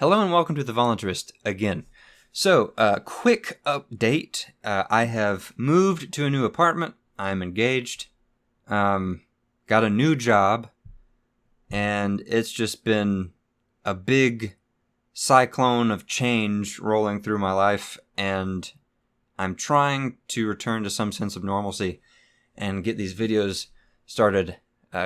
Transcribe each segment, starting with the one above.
Hello and welcome to The Voluntarist again. So, quick update. I have moved to a new apartment. I'm engaged. Got a new job. And it's just been a big cyclone of change rolling through my life. And I'm trying to return to some sense of normalcy and get these videos started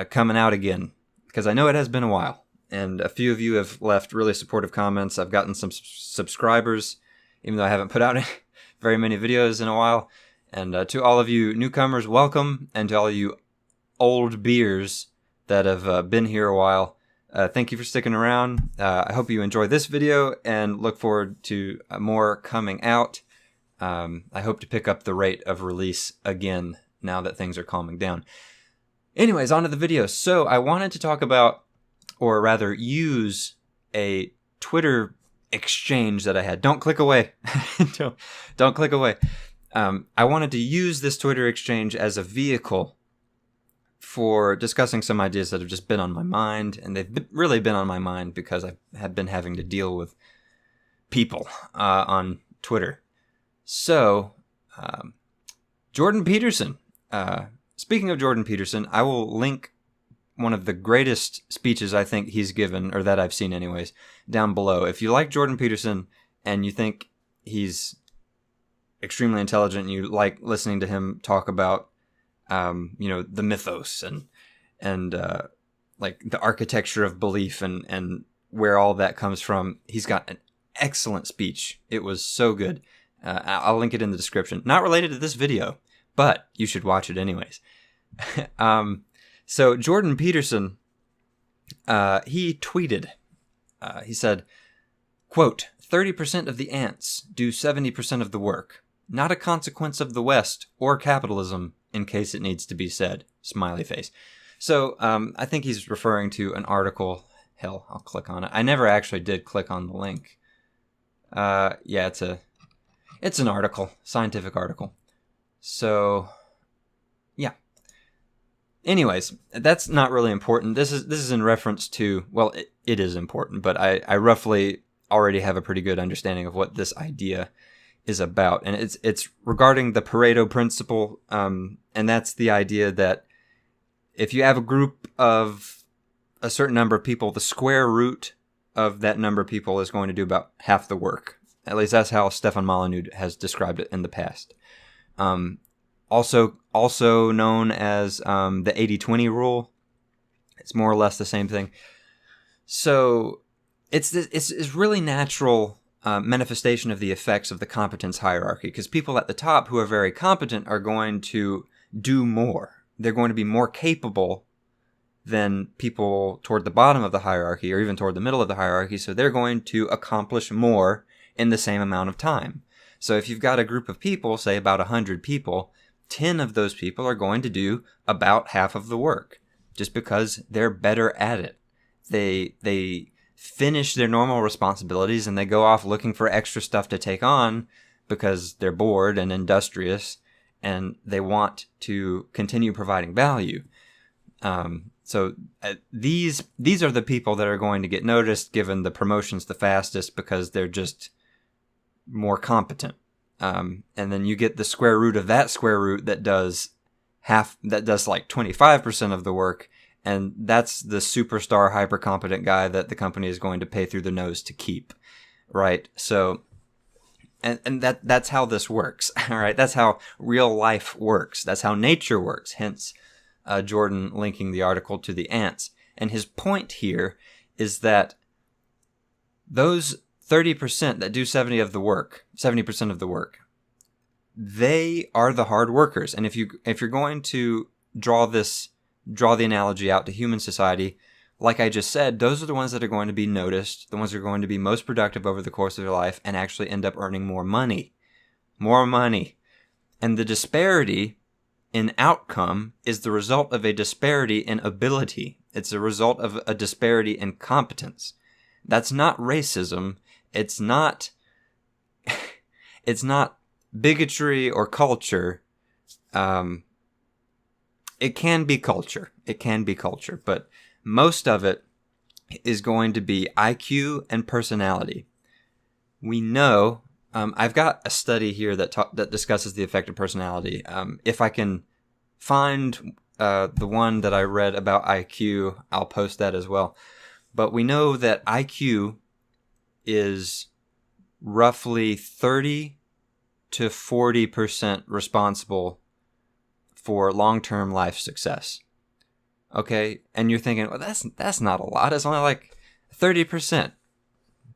coming out again. Because I know it has been a while. And a few of you have left really supportive comments. I've gotten some subscribers, even though I haven't put out very many videos in a while. And to all of you newcomers, welcome. And to all of you old beers that have been here a while, thank you for sticking around. I hope you enjoy this video and look forward to more coming out. I hope to pick up the rate of release again now that things are calming down. Anyways, on to the video. So I wanted to talk about, or rather use, a Twitter exchange that I had. Don't click away. don't click away. I wanted to use this Twitter exchange as a vehicle for discussing some ideas that have just been on my mind, and they've really been on my mind because I have been having to deal with people on Twitter. So, Jordan Peterson. Speaking of Jordan Peterson, I will link one of the greatest speeches I think he's given, or that I've seen anyways, down below. If you like Jordan Peterson and you think he's extremely intelligent and you like listening to him talk about, the mythos and like the architecture of belief and where all that comes from, he's got an excellent speech. It was so good. I'll link it in the description. Not related to this video, but you should watch it anyways. So Jordan Peterson, he tweeted, he said, quote, 30% of the ants do 70% of the work. Not a consequence of the West or capitalism, in case it needs to be said. Smiley face. So I think he's referring to an article. Hell, I'll click on it. I never actually did click on the link. Yeah, it's an article, scientific article. So, yeah. Anyways, that's not really important. This is in reference to, well, it is important, but I roughly already have a pretty good understanding of what this idea is about. And it's regarding the Pareto principle, and that's the idea that if you have a group of a certain number of people, the square root of that number of people is going to do about half the work. At least that's how Stefan Molyneux has described it in the past. Also known as the 80-20 rule. It's more or less the same thing. So it's really natural manifestation of the effects of the competence hierarchy, because people at the top who are very competent are going to do more. They're going to be more capable than people toward the bottom of the hierarchy or even toward the middle of the hierarchy, so they're going to accomplish more in the same amount of time. So if you've got a group of people, say about 100 people, 10 of those people are going to do about half of the work just because they're better at it. They finish their normal responsibilities and they go off looking for extra stuff to take on because they're bored and industrious and they want to continue providing value. So these are the people that are going to get noticed, given the promotions the fastest, because they're just more competent. And then you get the square root of that square root that does like 25% of the work. And that's the superstar hyper competent guy that the company is going to pay through the nose to keep. Right. So, and that's how this works. All right. That's how real life works. That's how nature works. Hence, Jordan linking the article to the ants. And his point here is that those 30% that do 70% of the work, they are the hard workers. And if you're going to draw the analogy out to human society, like I just said, those are the ones that are going to be noticed, the ones that are going to be most productive over the course of their life and actually end up earning more money. More money. And the disparity in outcome is the result of a disparity in ability. It's a result of a disparity in competence. That's not racism. It's not bigotry or culture. It can be culture. But most of it is going to be IQ and personality. We know, I've got a study here that discusses the effect of personality. If I can find the one that I read about IQ, I'll post that as well. But we know that IQ is roughly 30 to 40% responsible for long-term life success. Okay, and you're thinking, well, that's not a lot. It's only like 30%.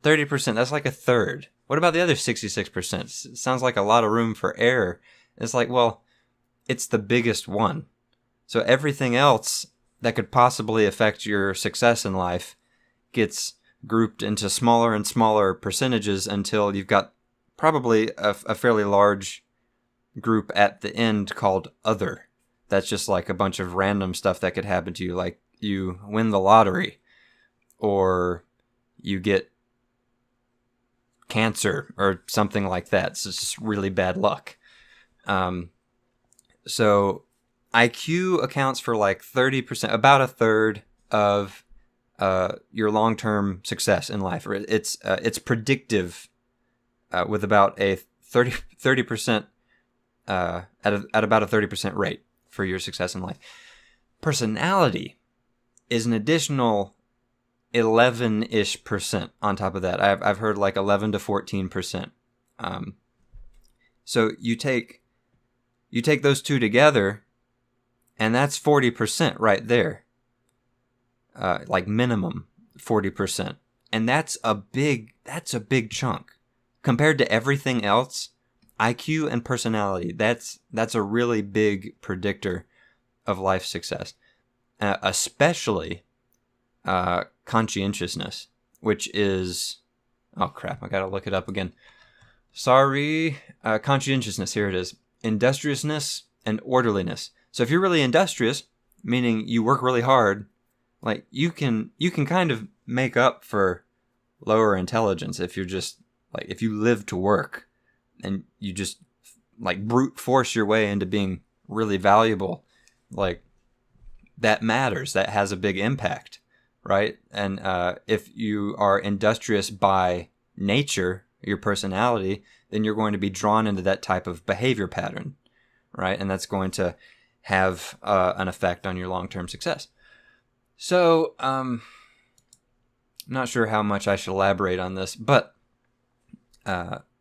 30%, that's like a third. What about the other 66%? It sounds like a lot of room for error. It's like, well, it's the biggest one. So everything else that could possibly affect your success in life gets grouped into smaller and smaller percentages until you've got probably a fairly large group at the end called other. That's just like a bunch of random stuff that could happen to you, like you win the lottery or you get cancer or something like that. So it's just really bad luck. So IQ accounts for like 30%, about a third of your long-term success in life. It's predictive with about a 30% at about a 30% rate for your success in life. Personality is an additional 11-ish% on top of that. I've heard like 11 to 14%. So you take those two together, and that's 40% right there. Like minimum 40%. And that's a big chunk. Compared to everything else, IQ and personality, that's a really big predictor of life success. Especially conscientiousness, which is, oh crap, I gotta look it up again. Sorry, conscientiousness, here it is. Industriousness and orderliness. So if you're really industrious, meaning you work really hard, like you can kind of make up for lower intelligence if you're just like, if you live to work and you just like brute force your way into being really valuable, like that matters. That has a big impact, right? And if you are industrious by nature, your personality, then you're going to be drawn into that type of behavior pattern, right? And that's going to have an effect on your long-term success. So, I'm not sure how much I should elaborate on this, but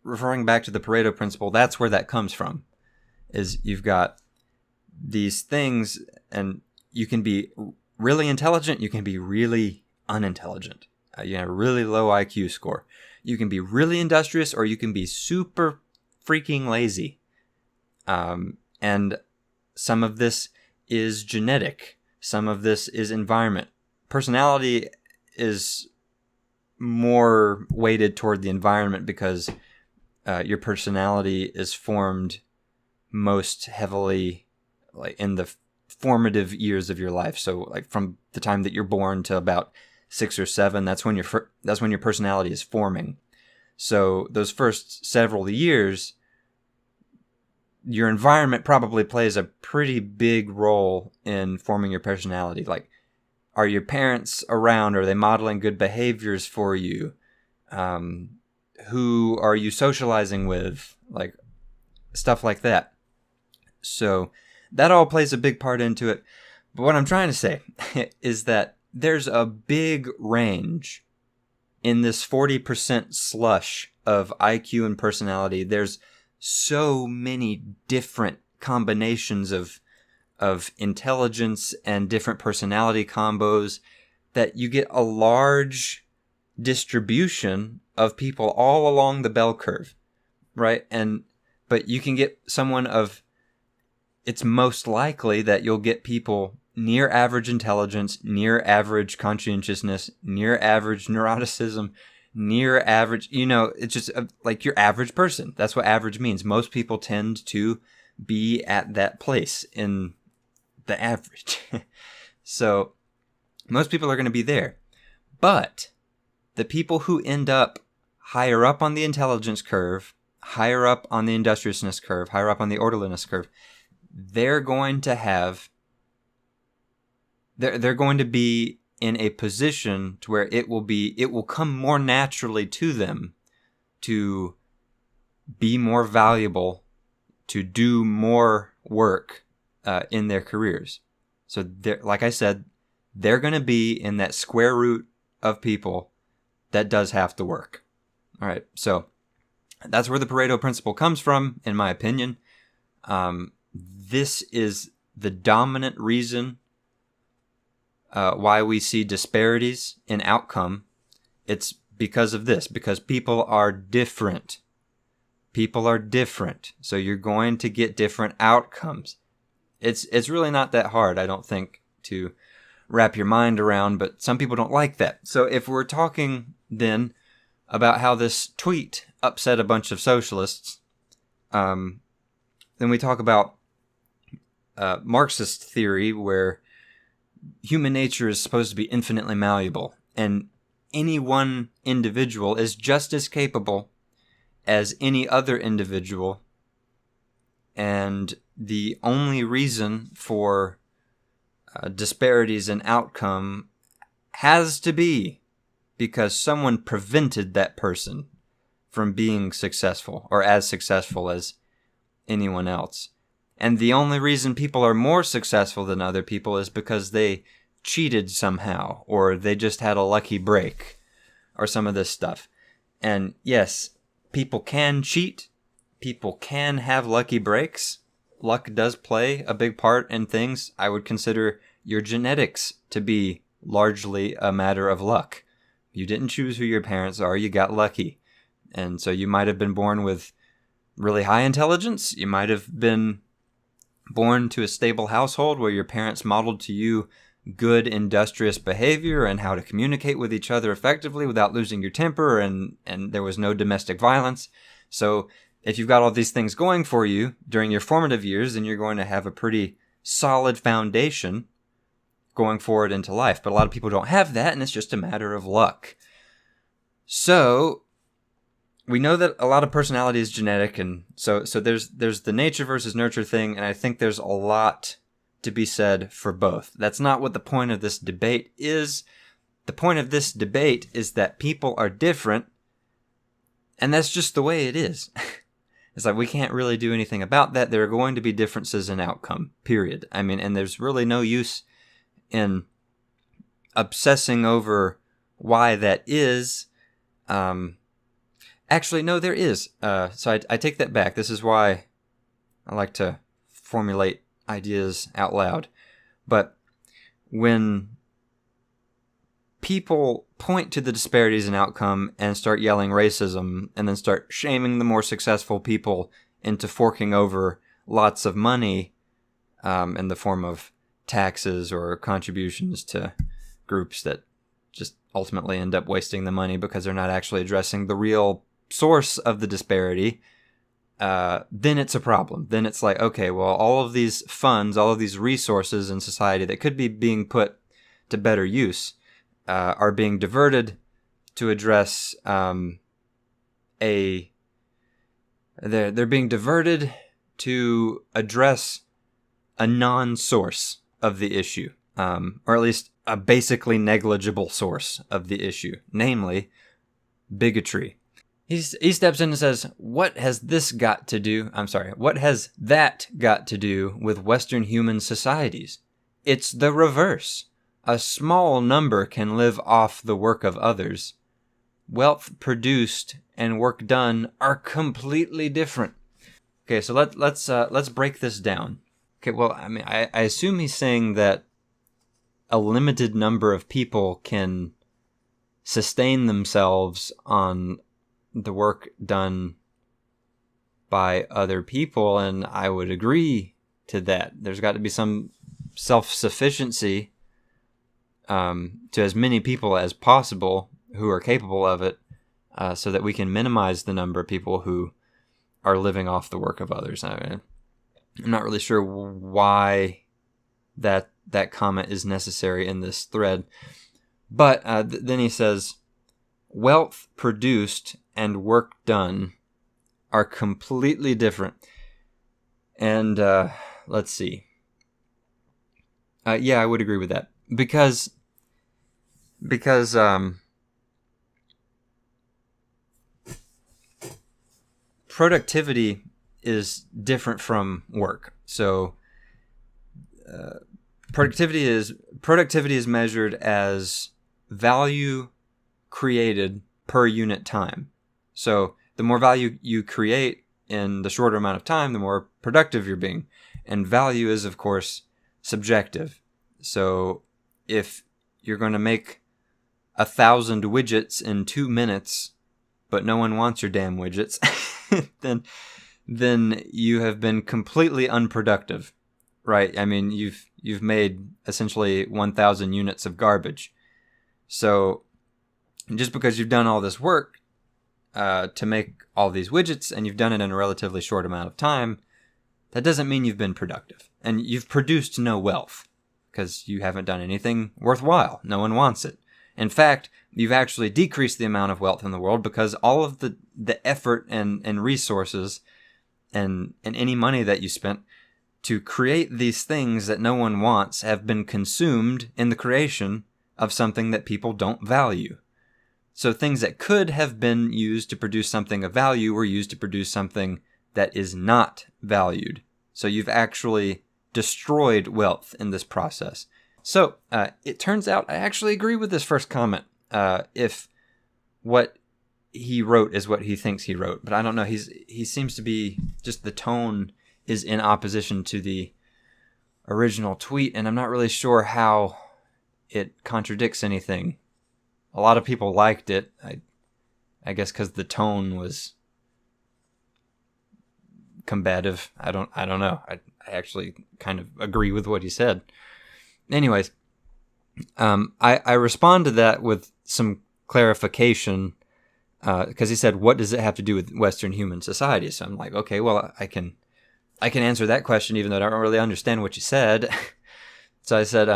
referring back to the Pareto principle, that's where that comes from, is you've got these things, and you can be really intelligent, you can be really unintelligent. You have a really low IQ score. You can be really industrious, or you can be super freaking lazy. And some of this is genetic. Some of this is environment. Personality is more weighted toward the environment because your personality is formed most heavily like in the formative years of your life. So like from the time that you're born to about 6 or 7, that's when your personality is forming. So those first several years, your environment probably plays a pretty big role in forming your personality. Like, are your parents around? Are they modeling good behaviors for you? Who are you socializing with? Like, stuff like that. So that all plays a big part into it. But what I'm trying to say is that there's a big range in this 40% slush of IQ and personality. There's so many different combinations of intelligence and different personality combos that you get a large distribution of people all along the bell curve, right? But you can get someone of, it's most likely that you'll get people near average intelligence, near average conscientiousness, near average neuroticism, near average, it's just like your average person. That's what average means. Most people tend to be at that place in the average. So most people are going to be there. But the people who end up higher up on the intelligence curve, higher up on the industriousness curve, higher up on the orderliness curve, they're going to have, they're going to be in a position to where it will come more naturally to them to be more valuable, to do more work in their careers. So, like I said, they're going to be in that square root of people that does have to work. All right, so that's where the Pareto principle comes from, in my opinion. This is the dominant reason why we see disparities in outcome. It's because of this, because people are different. People are different, so you're going to get different outcomes. It's really not that hard, I don't think, to wrap your mind around, but some people don't like that. So if we're talking then about how this tweet upset a bunch of socialists, then we talk about Marxist theory, where human nature is supposed to be infinitely malleable, and any one individual is just as capable as any other individual, and the only reason for disparities in outcome has to be because someone prevented that person from being successful or as successful as anyone else. And the only reason people are more successful than other people is because they cheated somehow, or they just had a lucky break, or some of this stuff. And yes, people can cheat. People can have lucky breaks. Luck does play a big part in things. I would consider your genetics to be largely a matter of luck. You didn't choose who your parents are. You got lucky. And so you might have been born with really high intelligence. You might have been born to a stable household where your parents modeled to you good industrious behavior and how to communicate with each other effectively without losing your temper, and there was no domestic violence. So if you've got all these things going for you during your formative years, then you're going to have a pretty solid foundation going forward into life. But a lot of people don't have that, and it's just a matter of luck. So we know that a lot of personality is genetic, and so there's the nature versus nurture thing, and I think there's a lot to be said for both. That's not what the point of this debate is. The point of this debate is that people are different, and that's just the way it is. It's like we can't really do anything about that. There are going to be differences in outcome, period. I mean, and there's really no use in obsessing over why that is. Actually, no, there is. So I take that back. This is why I like to formulate ideas out loud. But when people point to the disparities in outcome and start yelling racism, and then start shaming the more successful people into forking over lots of money in the form of taxes or contributions to groups that just ultimately end up wasting the money because they're not actually addressing the real source of the disparity, then it's a problem. Then it's like, okay, well, all of these funds, all of these resources in society that could be being put to better use are being diverted to address they're being diverted to address a non-source of the issue, or at least a basically negligible source of the issue, namely bigotry. He steps in and says, what has that got to do with Western human societies? It's the reverse. A small number can live off the work of others. Wealth produced and work done are completely different. Okay, so let's break this down. Okay, well, I mean, I assume he's saying that a limited number of people can sustain themselves on the work done by other people, and I would agree to that. There's got to be some self-sufficiency to as many people as possible who are capable of it, so that we can minimize the number of people who are living off the work of others. I'm not really sure why that comment is necessary in this thread, but then he says, wealth produced and work done are completely different. And let's see. Yeah, I would agree with that. Because Because productivity is different from work. So productivity is measured as value created per unit time. So the more value you create in the shorter amount of time, the more productive you're being. And value is, of course, subjective. So if you're going to make 1,000 widgets in 2 minutes, but no one wants your damn widgets, then you have been completely unproductive, right? I mean, you've made essentially 1,000 units of garbage. So just because you've done all this work to make all these widgets, and you've done it in a relatively short amount of time, that doesn't mean you've been productive. And you've produced no wealth, because you haven't done anything worthwhile. No one wants it. In fact, you've actually decreased the amount of wealth in the world, because all of the effort and resources and any money that you spent to create these things that no one wants have been consumed in the creation of something that people don't value. So things that could have been used to produce something of value were used to produce something that is not valued. So you've actually destroyed wealth in this process. So it turns out I actually agree with this first comment. If what he wrote is what he thinks he wrote, but I don't know. He seems to be, just the tone is in opposition to the original tweet, and I'm not really sure how it contradicts anything. A lot of people liked it, I guess, because the tone was combative. I don't know. I actually kind of agree with what he said. Anyways, I respond to that with some clarification, because he said, "What does it have to do with Western human society?" So I'm like, okay, well, I can answer that question, even though I don't really understand what you said. So I said,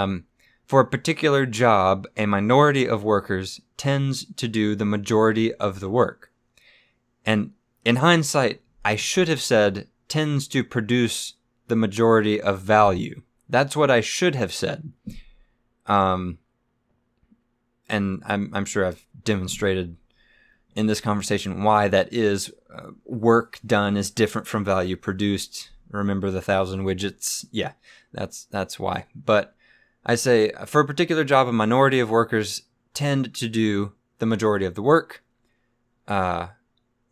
for a particular job, a minority of workers tends to do the majority of the work. And in hindsight, I should have said tends to produce the majority of value. That's what I should have said. And I'm sure I've demonstrated in this conversation why that is. Work done is different from value produced. Remember the 1,000 widgets? Yeah, that's why. But I say, for a particular job, a minority of workers tend to do the majority of the work.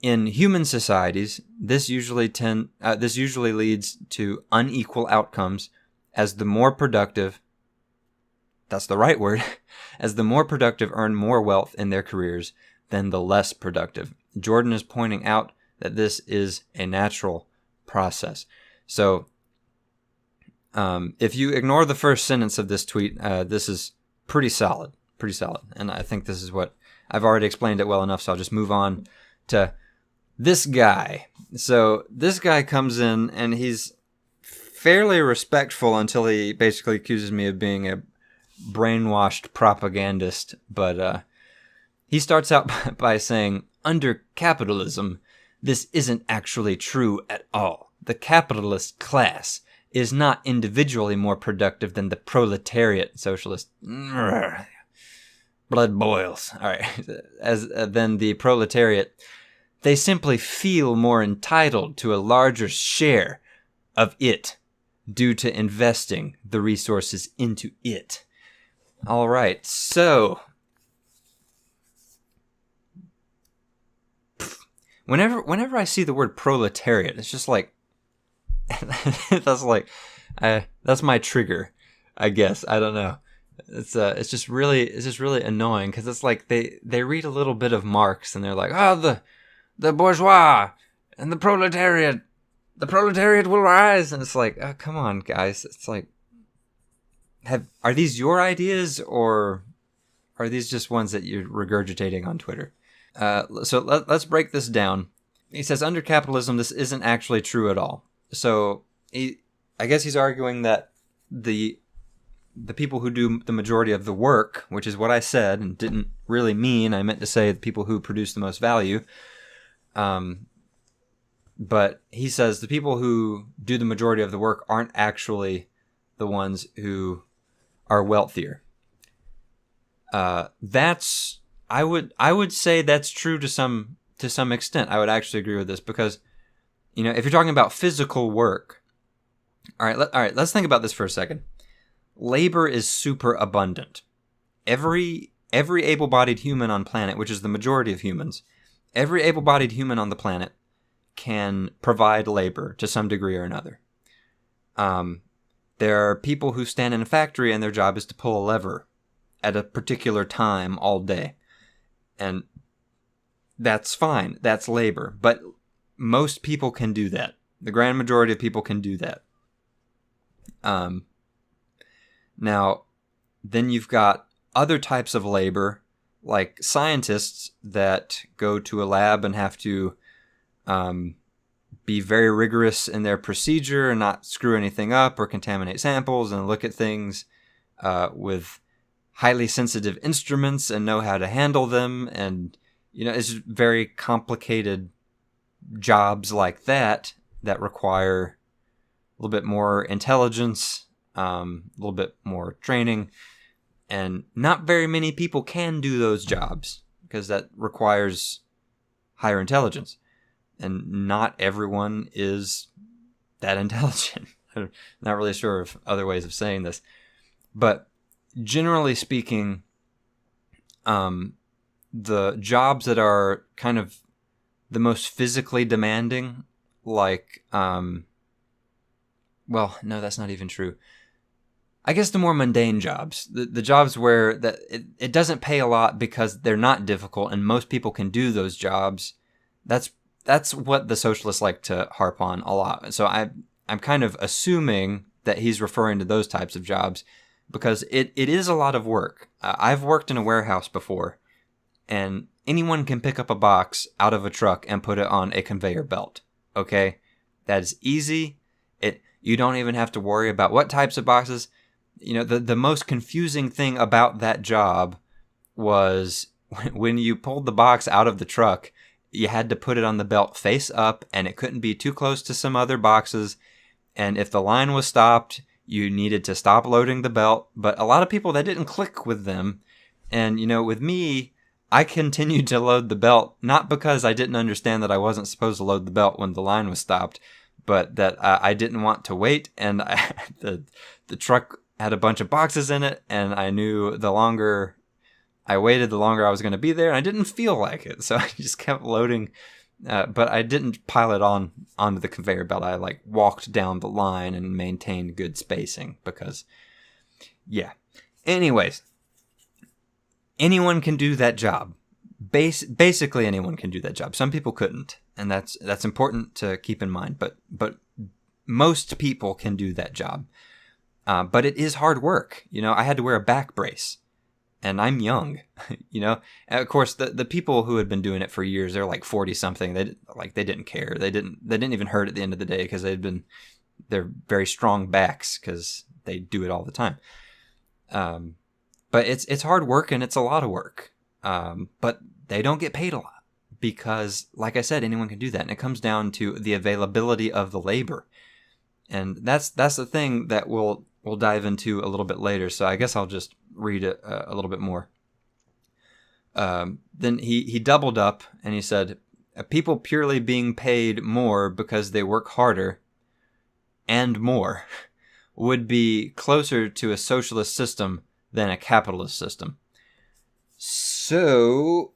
In human societies, this usually leads to unequal outcomes, as the more productive, that's the right word, as the more productive earn more wealth in their careers than the less productive. Jordan is pointing out that this is a natural process. So if you ignore the first sentence of this tweet, this is pretty solid. And I think this is what I've already explained it well enough, so I'll just move on to this guy. So this guy comes in, and he's fairly respectful until he basically accuses me of being a brainwashed propagandist. But he starts out by saying, under capitalism, this isn't actually true at all. The capitalist class is not individually more productive than the proletariat socialist. Blood boils. All right. Than the proletariat. They simply feel more entitled to a larger share of it due to investing the resources into it. All right. So whenever I see the word proletariat, it's just like, that's my trigger, I guess. I don't know. It's just really annoying, because it's like they read a little bit of Marx and they're like, oh, the bourgeois and the proletariat will rise, and it's like, oh, come on, guys. It's like, are these your ideas, or are these just ones that you're regurgitating on Twitter? So let's break this down. He says, under capitalism, this isn't actually true at all. So I guess he's arguing that the people who do the majority of the work, which is what I said and didn't really mean, I meant to say the people who produce the most value. But he says the people who do the majority of the work aren't actually the ones who are wealthier. That's I would say that's true to some extent. I would actually agree with this because if you're talking about physical work, all right, let's think about this for a second. Labor is super abundant. Every able-bodied human on planet, which is the majority of humans, every able-bodied human on the planet can provide labor to some degree or another. There are people who stand in a factory and their job is to pull a lever at a particular time all day. And that's fine. That's labor. But most people can do that. The grand majority of people can do that. Now, then you've got other types of labor, like scientists that go to a lab and have to be very rigorous in their procedure and not screw anything up or contaminate samples and look at things with highly sensitive instruments and know how to handle them. And, it's very complicated jobs like that require a little bit more intelligence, a little bit more training. And not very many people can do those jobs because that requires higher intelligence. And not everyone is that intelligent. I'm not really sure of other ways of saying this. But generally speaking, the jobs that are kind of the most physically demanding, like, well, no, that's not even true. I guess the more mundane jobs, the jobs where it doesn't pay a lot because they're not difficult and most people can do those jobs, that's what the socialists like to harp on a lot. So I'm kind of assuming that he's referring to those types of jobs because it is a lot of work. I've worked in a warehouse before, and anyone can pick up a box out of a truck and put it on a conveyor belt. Okay? That is easy. You don't even have to worry about what types of boxes. The most confusing thing about that job was when you pulled the box out of the truck, you had to put it on the belt face up, and it couldn't be too close to some other boxes. And if the line was stopped, you needed to stop loading the belt. But a lot of people, that didn't click with them. And, with me, I continued to load the belt, not because I didn't understand that I wasn't supposed to load the belt when the line was stopped, but that I didn't want to wait. And the truck had a bunch of boxes in it, and I knew the longer I waited, the longer I was going to be there, and I didn't feel like it, so I just kept loading, but I didn't pile it onto the conveyor belt. I walked down the line and maintained good spacing because, yeah. Anyways, anyone can do that job. Basically, anyone can do that job. Some people couldn't, and that's important to keep in mind. But most people can do that job. But it is hard work. I had to wear a back brace. And I'm young, And of course, the people who had been doing it for years, they're like 40 something. They didn't care. They didn't even hurt at the end of the day because they're very strong backs because they do it all the time. But it's hard work and it's a lot of work. But they don't get paid a lot because, like I said, anyone can do that. And it comes down to the availability of the labor. And that's the thing that we'll dive into a little bit later. So I guess I'll just read it a little bit more. Then he doubled up and he said, people purely being paid more because they work harder and more would be closer to a socialist system than a capitalist system. So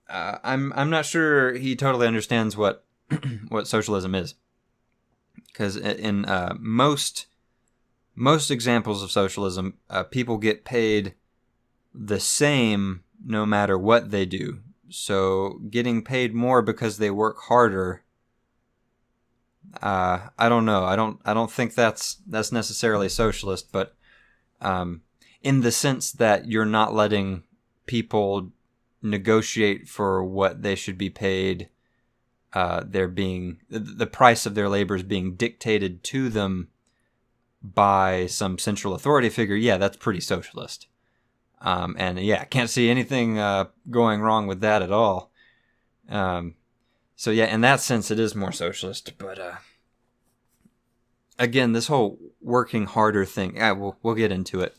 I'm not sure he totally understands what what socialism is, because in most examples of socialism, people get paid the same no matter what they do. So getting paid more because they work harder, I don't know. I don't think that's necessarily socialist, but in the sense that you're not letting people negotiate for what they should be paid. The price of their labor is being dictated to them by some central authority figure. Yeah, that's pretty socialist. And yeah, I can't see anything going wrong with that at all. So yeah, in that sense, it is more socialist. But again, this whole working harder thing, we'll get into it.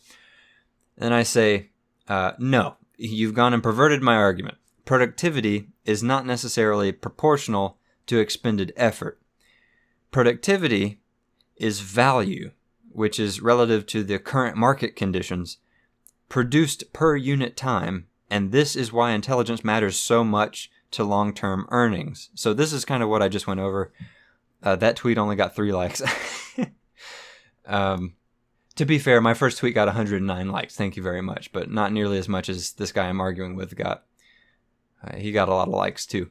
And I say, No, you've gone and perverted my argument. Productivity is not necessarily proportional to expended effort. Productivity is value, which is relative to the current market conditions, produced per unit time, and this is why intelligence matters so much to long-term earnings. So this is kind of what I just went over. That tweet only got 3 likes. To be fair, my first tweet got 109 likes. Thank you very much, but not nearly as much as this guy I'm arguing with got. He got a lot of likes too,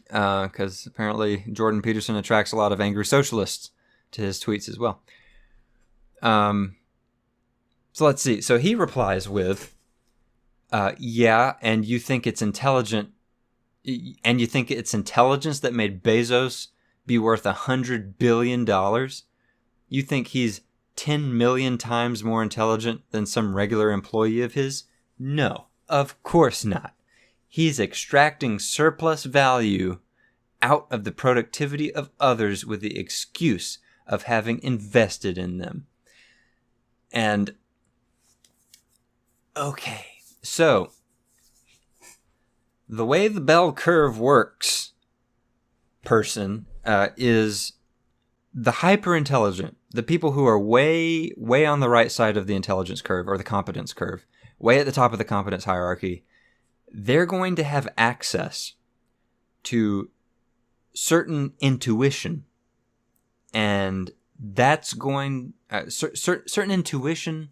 because apparently Jordan Peterson attracts a lot of angry socialists to his tweets as well. So let's see. So he replies with, yeah, and you think it's intelligent, and you think it's intelligence that made Bezos be worth $100 billion? You think he's 10 million times more intelligent than some regular employee of his? No, of course not. He's extracting surplus value out of the productivity of others with the excuse of having invested in them. And, okay, so the way the bell curve works, person, is the hyper-intelligent, the people who are way, way on the right side of the intelligence curve or the competence curve, way at the top of the competence hierarchy, they're going to have access to certain intuition, and that's going certain intuition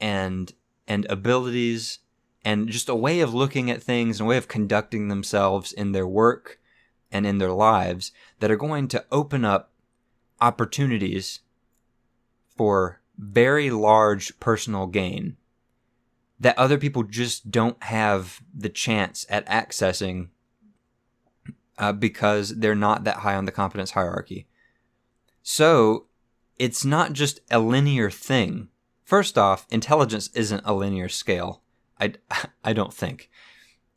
and abilities and just a way of looking at things and a way of conducting themselves in their work and in their lives that are going to open up opportunities for very large personal gain that other people just don't have the chance at accessing because they're not that high on the competence hierarchy. So it's not just a linear thing. First off, intelligence isn't a linear scale. I don't think.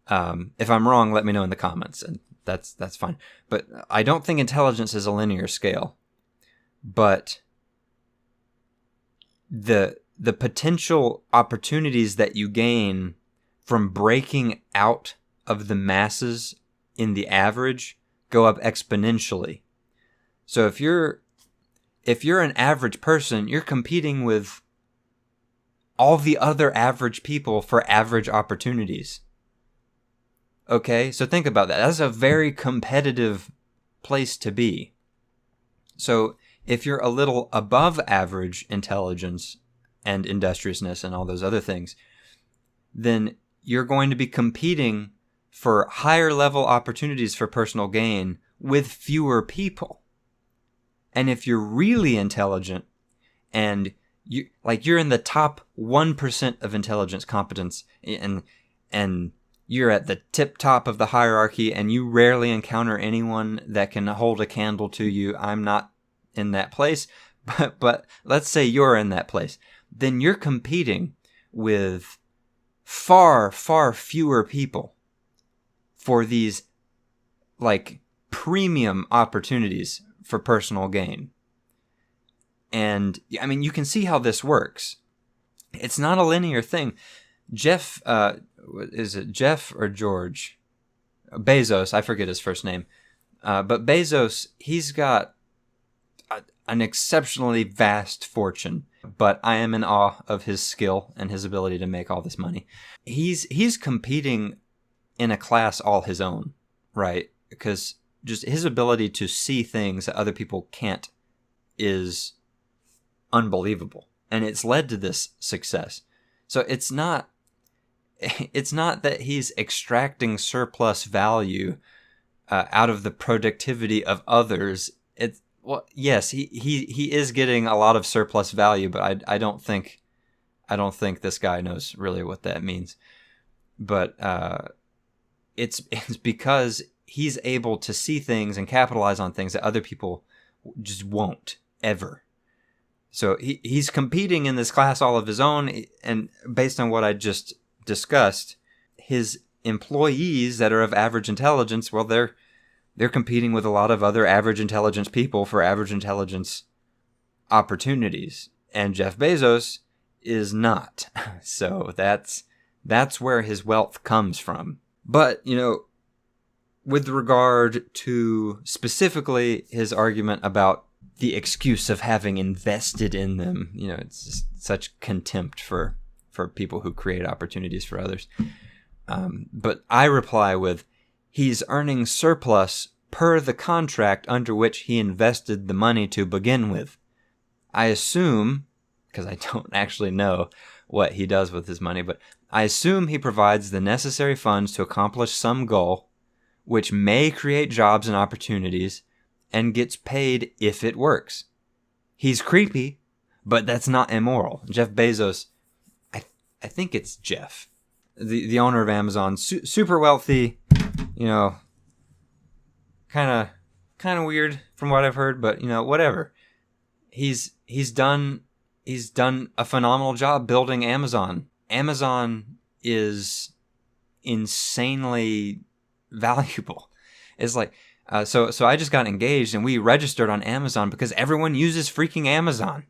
If I'm wrong, let me know in the comments, and that's fine. But I don't think intelligence is a linear scale. But the potential opportunities that you gain from breaking out of the masses in the average go up exponentially. So if you're an average person, you're competing with all the other average people for average opportunities. Okay, so think about that. That's a very competitive place to be. So if you're a little above average intelligence and industriousness and all those other things, then you're going to be competing for higher level opportunities for personal gain with fewer people. And if you're really intelligent and you're in the top 1% of intelligence competence and you're at the tip top of the hierarchy and you rarely encounter anyone that can hold a candle to you. I'm not in that place, but let's say you're in that place. Then you're competing with far, far fewer people for these premium opportunities for personal gain. And I mean, you can see how this works. It's not a linear thing. Jeff, is it Jeff or George? Bezos, I forget his first name. But Bezos, he's got an exceptionally vast fortune, but I am in awe of his skill and his ability to make all this money. He's competing in a class all his own, right? Because just his ability to see things that other people can't is unbelievable, and it's led to this success. So it's not that he's extracting surplus value out of the productivity of others. Well, yes, he is getting a lot of surplus value, but I don't think this guy knows really what that means. But it's because he's able to see things and capitalize on things that other people just won't ever. So he's competing in this class all of his own, and based on what I just discussed, his employees that are of average intelligence, well, they're competing with a lot of other average intelligence people for average intelligence opportunities, and Jeff Bezos is not. So that's That's where his wealth comes from. But, with regard to specifically his argument about the excuse of having invested in them, it's just such contempt for people who create opportunities for others. But I reply with, he's earning surplus per the contract under which he invested the money to begin with. I assume, because I don't actually know what he does with his money, but I assume he provides the necessary funds to accomplish some goal, which may create jobs and opportunities, and gets paid if it works. He's creepy, but that's not immoral. Jeff Bezos, I think it's Jeff, the owner of Amazon, super wealthy, kind of weird from what I've heard, but whatever. He's done a phenomenal job building Amazon. Amazon is insanely valuable. It's like so I just got engaged and we registered on Amazon because everyone uses freaking Amazon,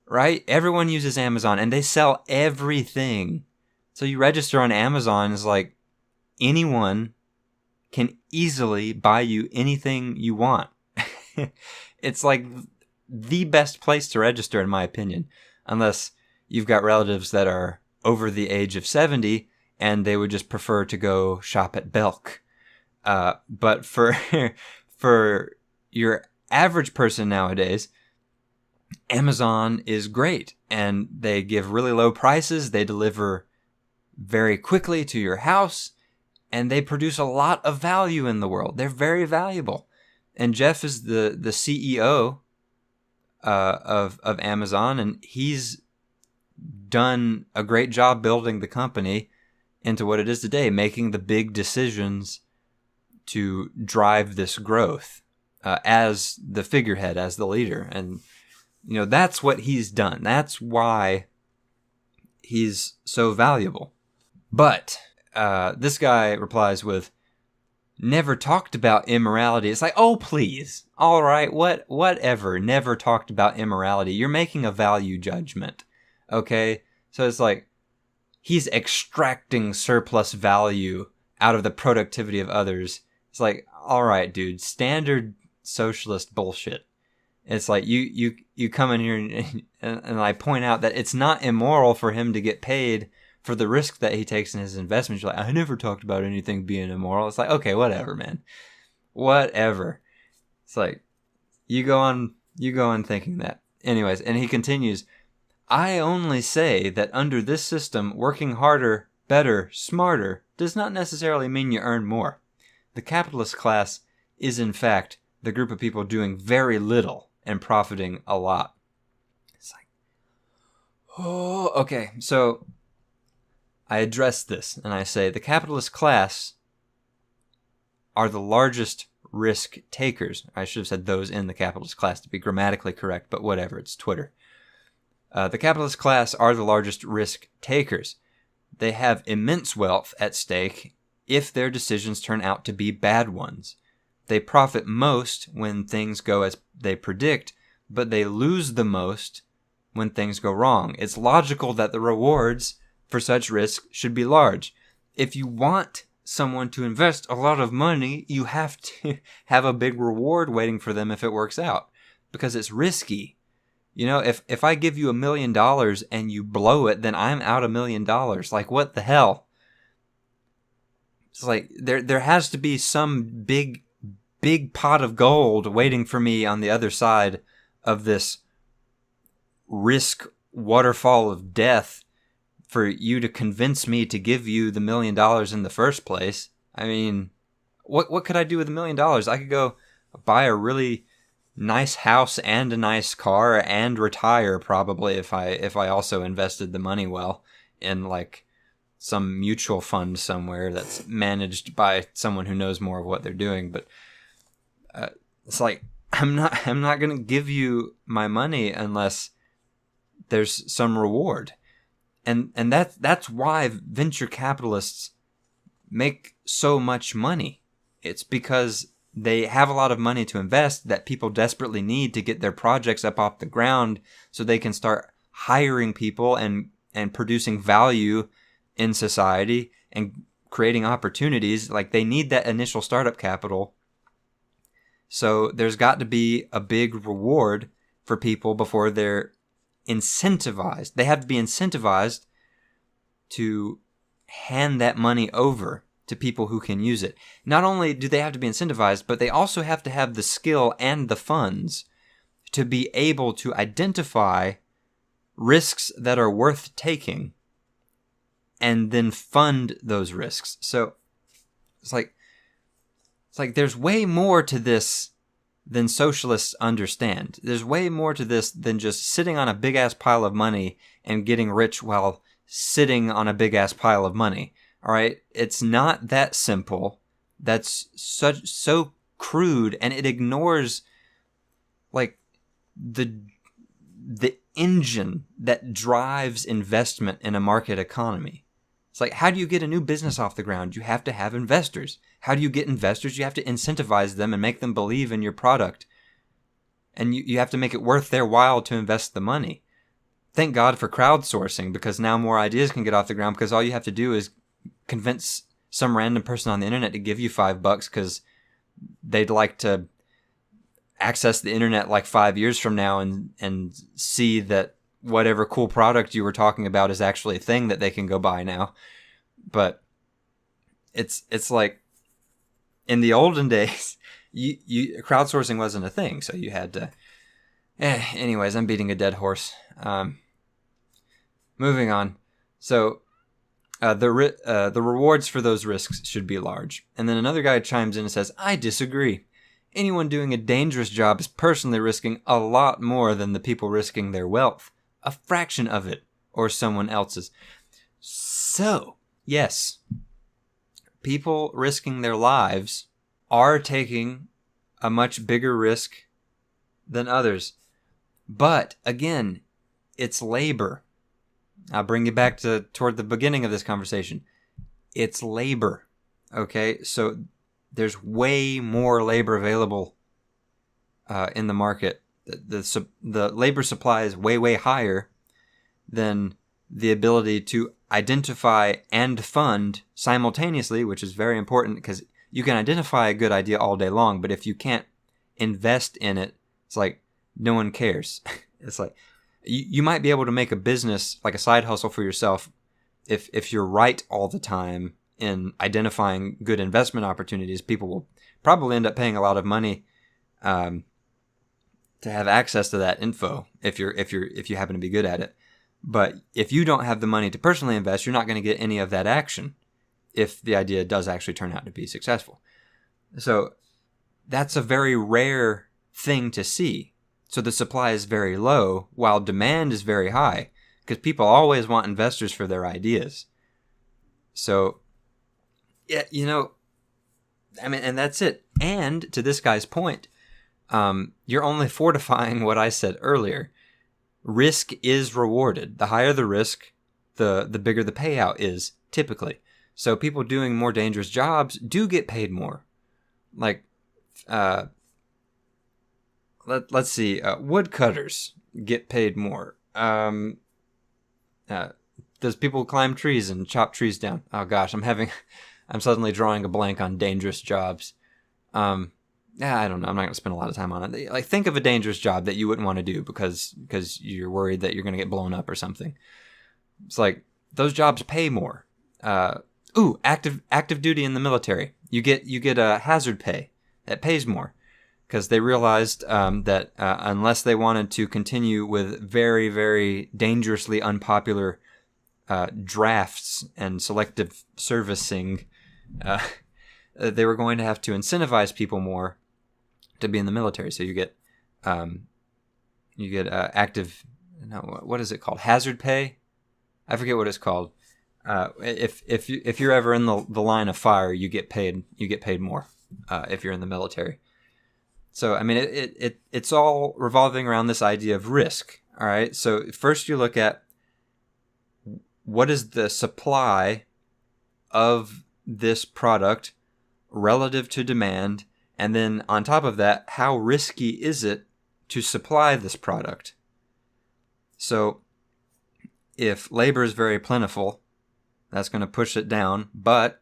right? Everyone uses Amazon and they sell everything. So you register on Amazon, is like anyone can easily buy you anything you want. It's like the best place to register, in my opinion, unless you've got relatives that are over the age of 70 and they would just prefer to go shop at Belk. But for your average person nowadays, Amazon is great, and they give really low prices. They deliver very quickly to your house, and they produce a lot of value in the world. They're very valuable. And Jeff is the CEO of Amazon, and he's done a great job building the company into what it is today, making the big decisions to drive this growth as the figurehead, as the leader. And, that's what he's done. That's why he's so valuable. But this guy replies with, never talked about immorality. It's like, oh, please. All right, whatever. Never talked about immorality. You're making a value judgment. Okay? So it's like, he's extracting surplus value out of the productivity of others. It's like, all right, dude, standard socialist bullshit. It's like, you come in here and I point out that it's not immoral for him to get paid for the risk that he takes in his investments. You're like, I never talked about anything being immoral. It's like, okay, whatever, man. Whatever. It's like, you go on thinking that. Anyways, and he continues, I only say that under this system, working harder, better, smarter does not necessarily mean you earn more. The capitalist class is, in fact, the group of people doing very little and profiting a lot. It's like, oh, okay. So I address this and I say the capitalist class are the largest risk takers. I should have said those in the capitalist class to be grammatically correct, but whatever, it's Twitter. The capitalist class are the largest risk takers. They have immense wealth at stake if their decisions turn out to be bad ones. They profit most when things go as they predict, but they lose the most when things go wrong. It's logical that the rewards for such risk should be large. If you want someone to invest a lot of money, you have to have a big reward waiting for them if it works out, because it's risky. If I give you $1 million and you blow it, then I'm out $1 million. Like, what the hell? It's like there has to be some big pot of gold waiting for me on the other side of this risk waterfall of death for you to convince me to give you the $1 million in the first place. I mean, what could I do with $1 million? I could go buy a really nice house and a nice car and retire probably if I also invested the money well in like some mutual fund somewhere that's managed by someone who knows more of what they're doing. But it's like, I'm not going to give you my money unless there's some reward. And that's why venture capitalists make so much money. It's because they have a lot of money to invest that people desperately need to get their projects up off the ground so they can start hiring people and producing value in society and creating opportunities. Like, they need that initial startup capital. So there's got to be a big reward for people before they're incentivized. They have to be incentivized to hand that money over to people who can use it. Not only do they have to be incentivized, but they also have to have the skill and the funds to be able to identify risks that are worth taking and then fund those risks. So it's like there's way more to this than socialists understand. There's way more to this than just sitting on a big ass pile of money and getting rich while sitting on a big ass pile of money. All right? It's not that simple. That's so crude, and it ignores like the engine that drives investment in a market economy. It's like, how do you get a new business off the ground? You have to have investors. How do you get investors? You have to incentivize them and make them believe in your product. And you have to make it worth their while to invest the money. Thank God for crowdsourcing, because now more ideas can get off the ground, because all you have to do is convince some random person on the internet to give you $5 because they'd like to access the internet like 5 years from now and see that whatever cool product you were talking about is actually a thing that they can go buy now. But it's like, in the olden days, you crowdsourcing wasn't a thing, so you had to. Anyways, I'm beating a dead horse. Moving on. So the rewards for those risks should be large. And then another guy chimes in and says, I disagree. Anyone doing a dangerous job is personally risking a lot more than the people risking their wealth. A fraction of it, or someone else's. So, yes, people risking their lives are taking a much bigger risk than others. But, again, it's labor. I'll bring you back toward the beginning of this conversation. It's labor, okay? So there's way more labor available in the market. The labor supply is way, way higher than the ability to identify and fund simultaneously, which is very important, because you can identify a good idea all day long, but if you can't invest in it, it's like no one cares. It's like you might be able to make a business, like a side hustle for yourself, if you're right all the time in identifying good investment opportunities. People will probably end up paying a lot of money to have access to that info if you happen to be good at it. But if you don't have the money to personally invest, you're not going to get any of that action if the idea does actually turn out to be successful. So that's a very rare thing to see. So the supply is very low while demand is very high, because people always want investors for their ideas. So, yeah, and that's it. And to this guy's point, you're only fortifying what I said earlier. Risk is rewarded. The higher the risk, the bigger the payout is, typically. So people doing more dangerous jobs do get paid more. Like, let's see, woodcutters get paid more. Does people climb trees and chop trees down? Oh gosh, I'm suddenly drawing a blank on dangerous jobs. I don't know. I'm not going to spend a lot of time on it. Like, think of a dangerous job that you wouldn't want to do because you're worried that you're going to get blown up or something. It's like, those jobs pay more. Active duty in the military. You get a hazard pay that pays more, because they realized that unless they wanted to continue with very, very dangerously unpopular drafts and selective servicing, they were going to have to incentivize people more to be in the military. So you get active. No, what is it called? Hazard pay. I forget what it's called. If you're ever in the line of fire, you get paid more if you're in the military. So I mean, it's all revolving around this idea of risk. All right. So first you look at what is the supply of this product relative to demand, and then on top of that, how risky is it to supply this product? So if labor is very plentiful, That's going to push it down. But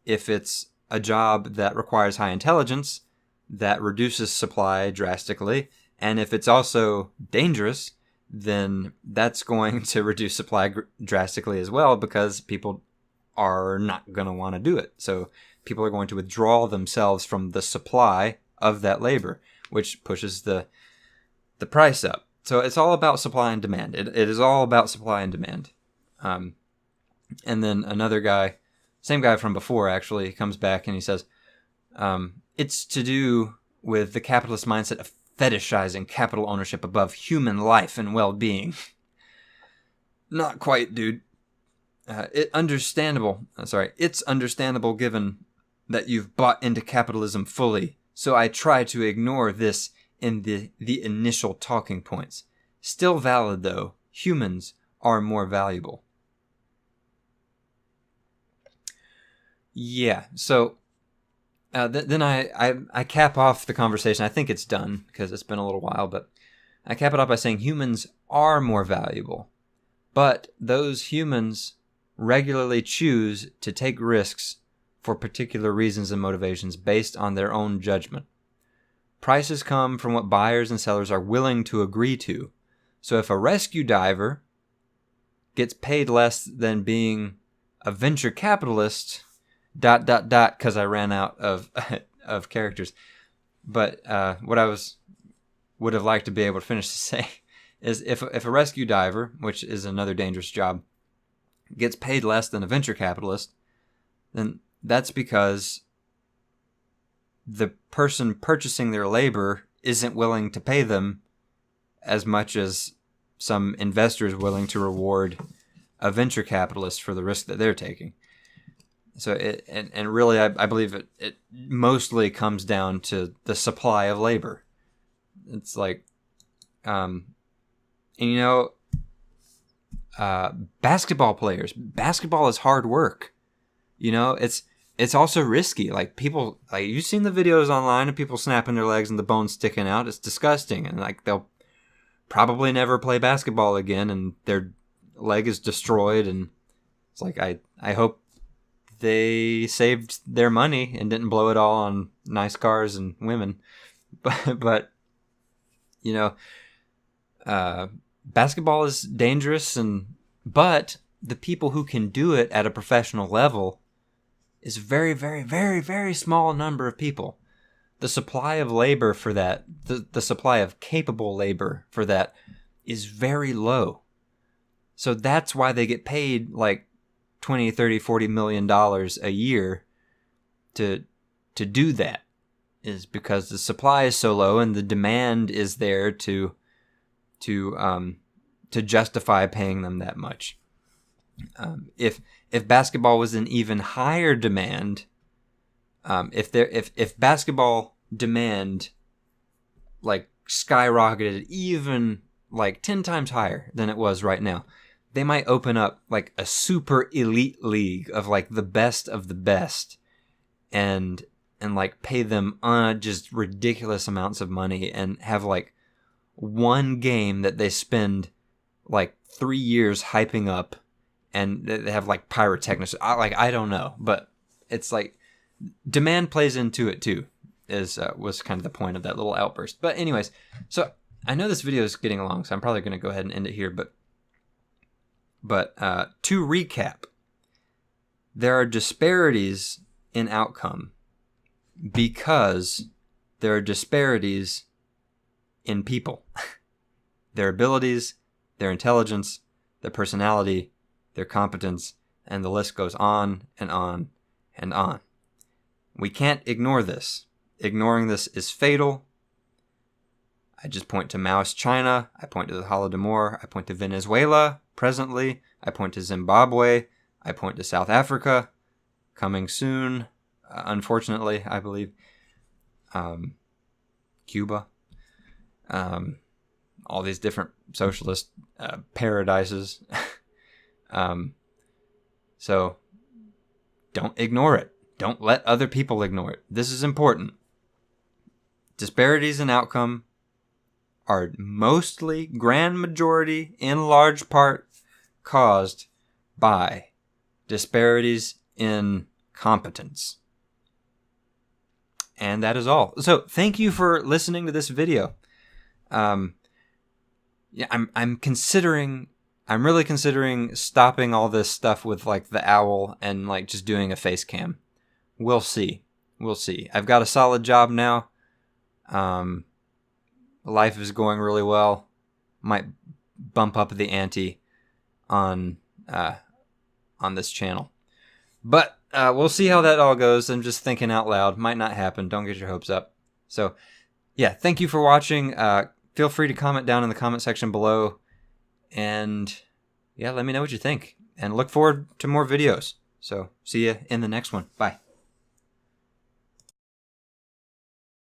if it's a job that requires high intelligence, that reduces supply drastically. And if it's also dangerous, then that's going to reduce supply drastically as well, because people are not going to want to do it. So people are going to withdraw themselves from the supply of that labor, which pushes the price up. So it's all about supply and demand. It is all about supply and demand. And then another guy, same guy from before actually, comes back and he says, it's to do with the capitalist mindset of fetishizing capital ownership above human life and well-being. Not quite, dude. It's understandable given that you've bought into capitalism fully, so I try to ignore this in the initial talking points. Still valid, though. Humans are more valuable. Yeah, so then I cap off the conversation. I think it's done because it's been a little while, but I cap it off by saying humans are more valuable, but those humans regularly choose to take risks for particular reasons and motivations based on their own judgment. Prices come from what buyers and sellers are willing to agree to. So if a rescue diver gets paid less than being a venture capitalist, ... because I ran out of of characters. But what I would have liked to be able to finish to say is if a rescue diver, which is another dangerous job, gets paid less than a venture capitalist, then that's because the person purchasing their labor isn't willing to pay them as much as some investor is willing to reward a venture capitalist for the risk that they're taking. So really, I believe it mostly comes down to the supply of labor. It's like, basketball players. Basketball is hard work. It's also risky. Like people, like you've seen the videos online of people snapping their legs and the bones sticking out. It's disgusting, and like they'll probably never play basketball again, and their leg is destroyed. And it's like I hope they saved their money and didn't blow it all on nice cars and women. But basketball is dangerous, but the people who can do it at a professional level is very, very, very, very small number of people. The supply of labor for that, the supply of capable labor for that is very low. So that's why they get paid like $20, $30, $40 million a year to do that, is because the supply is so low and the demand is there to justify paying them that much. If basketball was in even higher demand, if basketball demand like skyrocketed even like 10 times higher than it was right now, they might open up like a super elite league of like the best of the best and like pay them just ridiculous amounts of money and have like one game that they spend like 3 years hyping up, and they have like pyrotechnics. I don't know, but it's like demand plays into it too, was kind of the point of that little outburst. But anyways, so I know this video is getting long, so I'm probably going to go ahead and end it here, but to recap, there are disparities in outcome because there are disparities in people. Their abilities, their intelligence, their personality, their competence, and the list goes on and on and on. We can't ignore this. Ignoring this is fatal. I just point to Maoist China. I point to the Holodomor. I point to Venezuela presently. I point to Zimbabwe. I point to South Africa, coming soon, unfortunately, I believe. Cuba. All these different socialist paradises. So don't ignore it. Don't let other people ignore it. This is important. Disparities in outcome are mostly, grand majority, in large part, caused by disparities in competence. And that is all. So thank you for listening to this video. I'm really considering stopping all this stuff with like the owl and like just doing a face cam. We'll see. I've got a solid job now. Life is going really well. Might bump up the ante on this channel. But we'll see how that all goes. I'm just thinking out loud. Might not happen. Don't get your hopes up. So, yeah, thank you for watching. Feel free to comment down in the comment section below. And, yeah, let me know what you think. And look forward to more videos. So, see you in the next one. Bye.